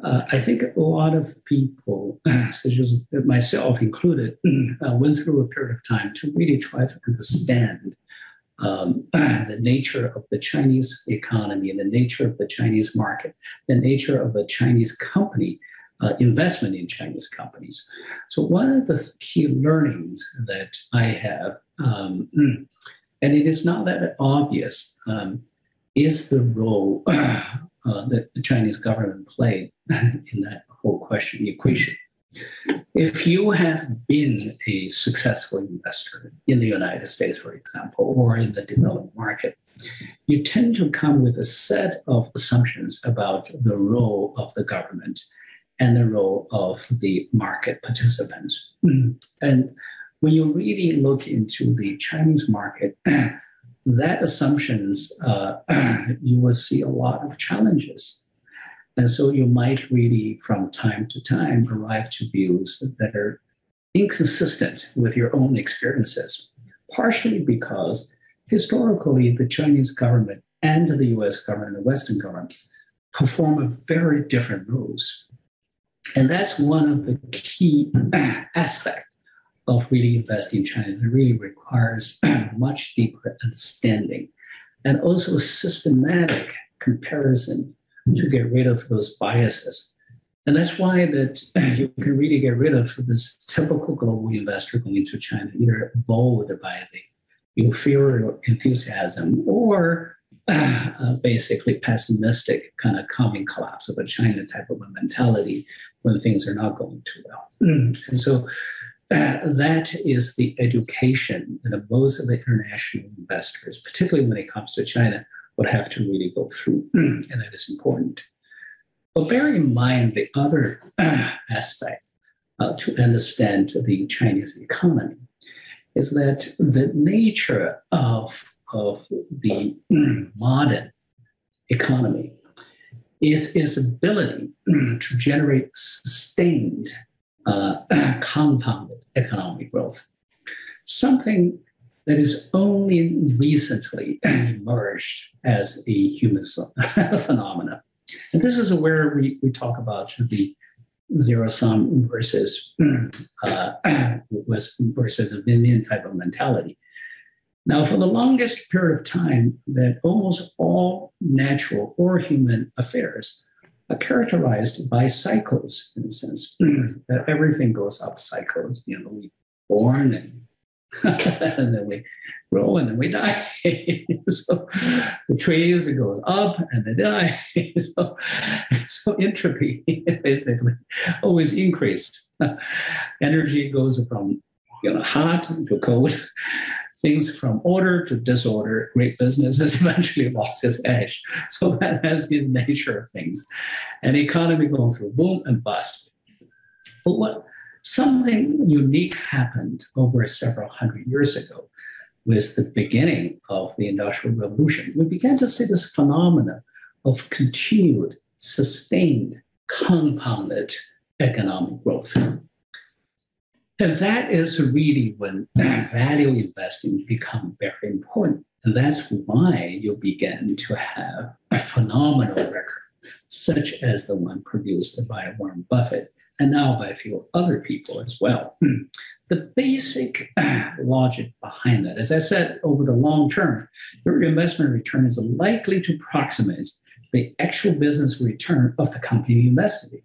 I think a lot of people, such as myself included, went through a period of time to really try to understand the nature of the Chinese economy, the nature of the Chinese market, the nature of the Chinese company, investment in Chinese companies. So one of the key learnings that I have, and it is not that obvious, is the role that the Chinese government played in that whole equation. If you have been a successful investor in the United States, for example, or in the developed market, you tend to come with a set of assumptions about the role of the government and the role of the market participants. And when you really look into the Chinese market, that assumptions, you will see a lot of challenges. And so you might really, from time to time, arrive to views that are inconsistent with your own experiences, partially because historically the Chinese government and the US government, the Western government, perform very different roles. And that's one of the key aspects of really investing in China. It really requires much deeper understanding and also systematic comparison to get rid of those biases. And that's why that you can really get rid of this typical global investor going to China, either bowled by the euphoria, enthusiasm, or basically pessimistic kind of coming collapse of a China type of a mentality when things are not going too well. And so that is the education that most of the international investors, particularly when it comes to China, would have to really go through, and that is important. But bear in mind the other aspect to understand the Chinese economy is that the nature of the modern economy is its ability to generate sustained compounded economic growth, something that is only recently emerged as a human phenomena. And this is where we talk about the zero-sum versus a win-win type of mentality. Now, for the longest period of time, that almost all natural or human affairs are characterized by cycles, in a sense, that everything goes up cycles. You know, we born and and then we grow and then we die. So the trees, it goes up and they die. So entropy basically always increased. Energy goes from hot to cold. Things from order to disorder. Great business has eventually lost its edge. So that has been the nature of things. An economy going through boom and bust. But something unique happened over several hundred years ago with the beginning of the Industrial Revolution. We began to see this phenomena of continued, sustained, compounded economic growth. And that is really when value investing becomes very important. And that's why you begin to have a phenomenal record, such as the one produced by Warren Buffett, and now by a few other people as well. The basic logic behind that, as I said, over the long term, your investment return is likely to approximate the actual business return of the company you invested in.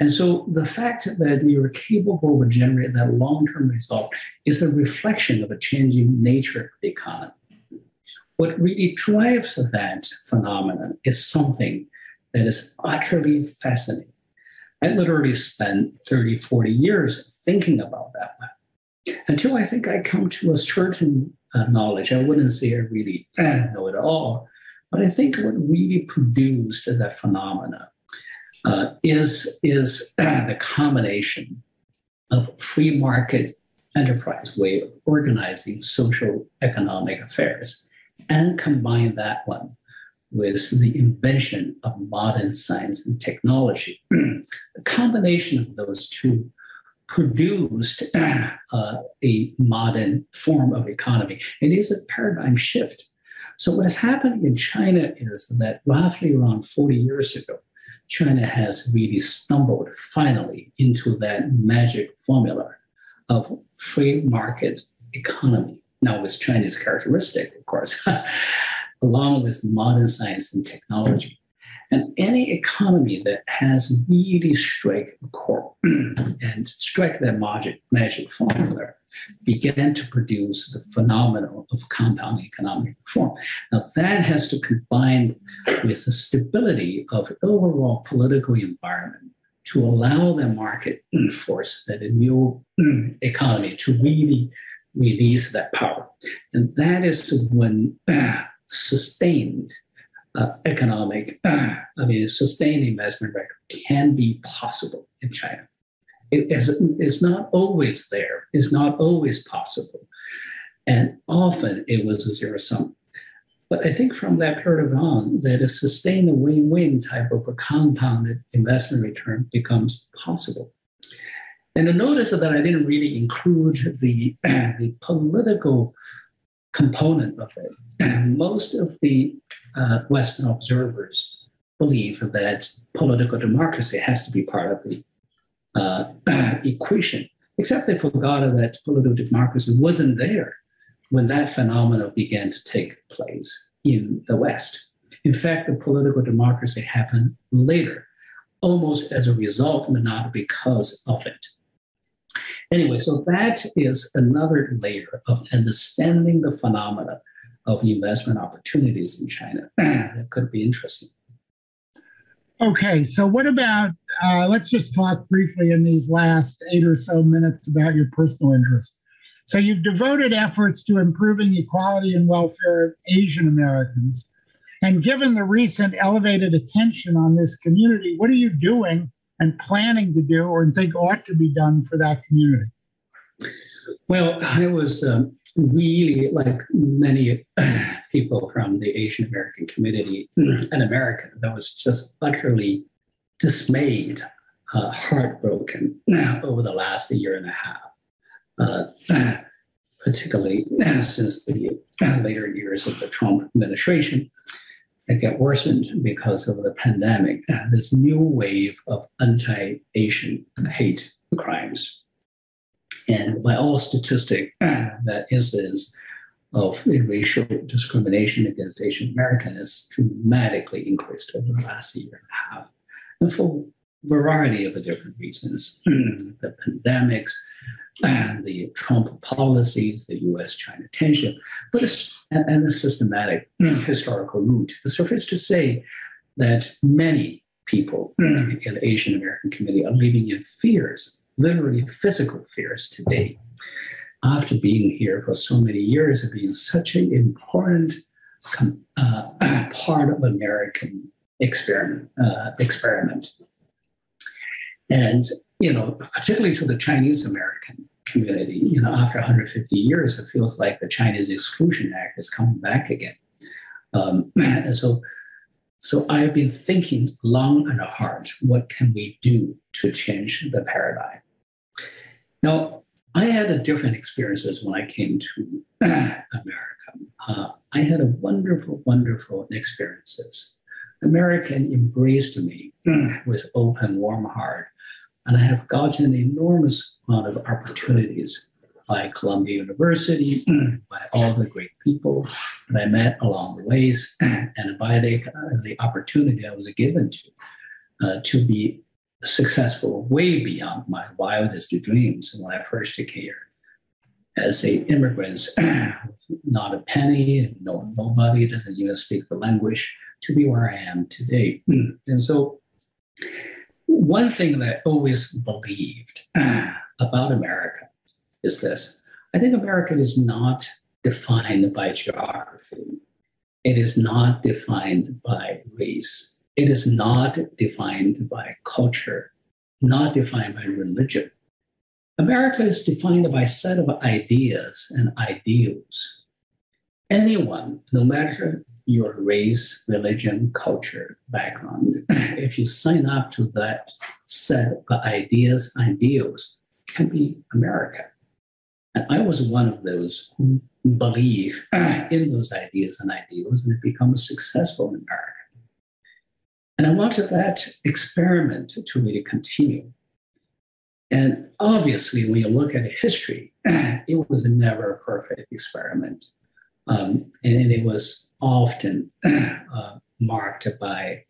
And so the fact that you're capable of generating that long-term result is a reflection of a changing nature of the economy. What really drives that phenomenon is something that is utterly fascinating. I literally spent 30, 40 years thinking about that one until I think I come to a certain knowledge. I wouldn't say I really know it all, but I think what really produced that phenomena is the combination of free market enterprise way of organizing social economic affairs, and combine that one with the invention of modern science and technology. The combination of those two produced a modern form of economy. It is a paradigm shift. So what is happening in China is that roughly around 40 years ago, China has really stumbled finally into that magic formula of free market economy. Now, with Chinese characteristic, of course, along with modern science and technology. And any economy that has really struck a chord and struck that magic formula began to produce the phenomenon of compound economic reform. Now, that has to combine with the stability of the overall political environment to allow the market force, that a new economy, to really release that power. And that is when sustained sustained investment record can be possible in China. It's not always there. It's not always possible. And often it was a zero sum. But I think from that period on, that a sustained win-win type of a compounded investment return becomes possible. And notice that I didn't really include the political component of it. And most of the Western observers believe that political democracy has to be part of the equation, except they forgot that political democracy wasn't there when that phenomenon began to take place in the West. In fact, the political democracy happened later, almost as a result, but not because of it. Anyway, so that is another layer of understanding the phenomena of investment opportunities in China that could be interesting. Okay, so what about, let's just talk briefly in these last 8 or so minutes about your personal interest. So you've devoted efforts to improving equality and welfare of Asian Americans. And given the recent elevated attention on this community, what are you doing and planning to do or think ought to be done for that community? Well, I was really, like many people from the Asian American community in America, that was just utterly dismayed, heartbroken over the last year and a half, particularly since the later years of the Trump administration. It got worsened because of the pandemic, this new wave of anti-Asian hate crimes. And by all statistics, that incidence of racial discrimination against Asian Americans has dramatically increased over the last year and a half. And for a variety of different reasons, the pandemics, the Trump policies, the US-China tension, but and the systematic historical root. Suffice to say that many people in the Asian American community are living in fears, literally physical fears today, after being here for so many years and being such an important part of American experiment. And, particularly to the Chinese American community, after 150 years, it feels like the Chinese Exclusion Act is coming back again. And so I've been thinking long and hard, what can we do to change the paradigm? Now, I had different experiences when I came to America. I had a wonderful, wonderful experiences. America embraced me with open, warm heart. And I have gotten an enormous amount of opportunities by Columbia University, by all the great people that I met along the ways, and by the opportunity I was given to be successful way beyond my wildest dreams when I first came here. As an immigrant, not a penny, nobody doesn't even speak the language, to be where I am today. And so one thing that I always believed about America is this. I think America is not defined by geography. It is not defined by race. It is not defined by culture, not defined by religion. America is defined by a set of ideas and ideals. Anyone, no matter your race, religion, culture, background, if you sign up to that set of ideas, ideals, can be America. And I was one of those who believe in those ideas and ideals and have become successful in America. And I wanted that experiment to really continue. And obviously, when you look at history, it was never a perfect experiment. And it was often marked by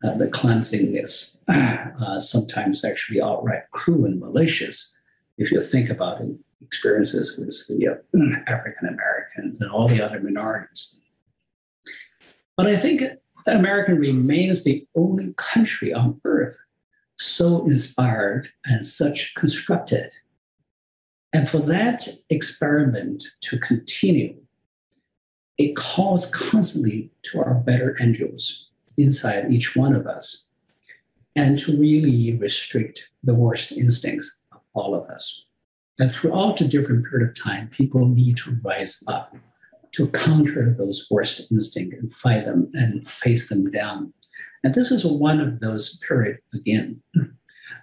the clumsiness, sometimes actually outright cruel and malicious, if you think about it, experiences with the African Americans and all the other minorities. But I think America remains the only country on earth so inspired and such constructed. And for that experiment to continue, it calls constantly to our better angels inside each one of us, and to really restrict the worst instincts of all of us. And throughout a different period of time, people need to rise up to counter those worst instincts and fight them and face them down. And this is one of those periods again.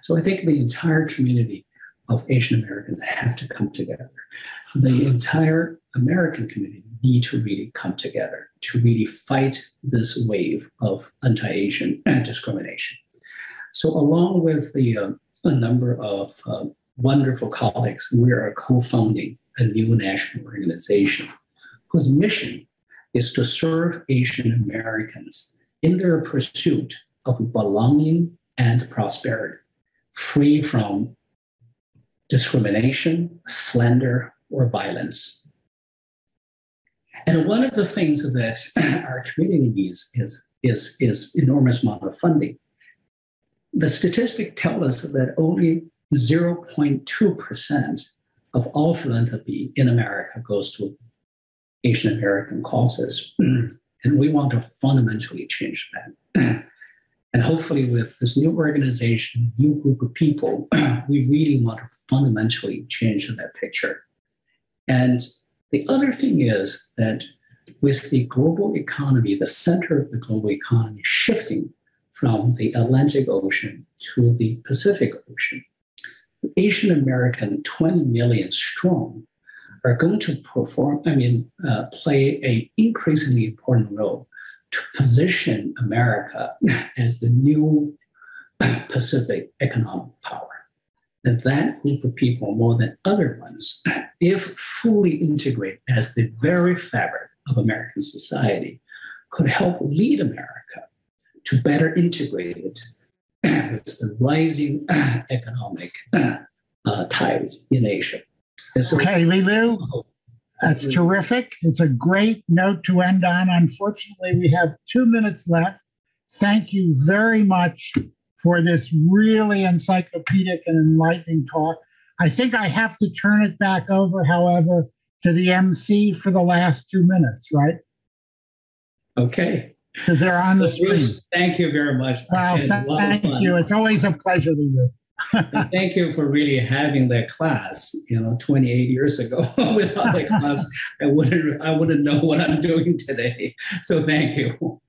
So I think the entire community of Asian Americans have to come together. The entire American community need to really come together to really fight this wave of anti-Asian discrimination. So along with a number of wonderful colleagues, we are co-founding a new national organization whose mission is to serve Asian Americans in their pursuit of belonging and prosperity, free from discrimination, slander, or violence. And one of the things that our community needs is enormous amount of funding. The statistics tell us that only 0.2% of all philanthropy in America goes to Asian American causes. And we want to fundamentally change that. And hopefully with this new organization, new group of people, we really want to fundamentally change that picture. And the other thing is that with the global economy, the center of the global economy shifting from the Atlantic Ocean to the Pacific Ocean, Asian American 20 million strong are going to play an increasingly important role to position America as the new Pacific economic power. And that group of people, more than other ones, if fully integrated as the very fabric of American society, could help lead America to better integrate it with the rising economic tides in Asia. So, okay, Lilu, that's terrific. It's a great note to end on. Unfortunately, we have 2 minutes left. Thank you very much for this really encyclopedic and enlightening talk. I think I have to turn it back over, however, to the MC for the last 2 minutes, right? Okay. Because they're on the screen. Thank you very much. Well, thank you. It's always a pleasure, Lilu. Thank you for really having that class, 28 years ago. Without that class, I wouldn't know what I'm doing today. So thank you.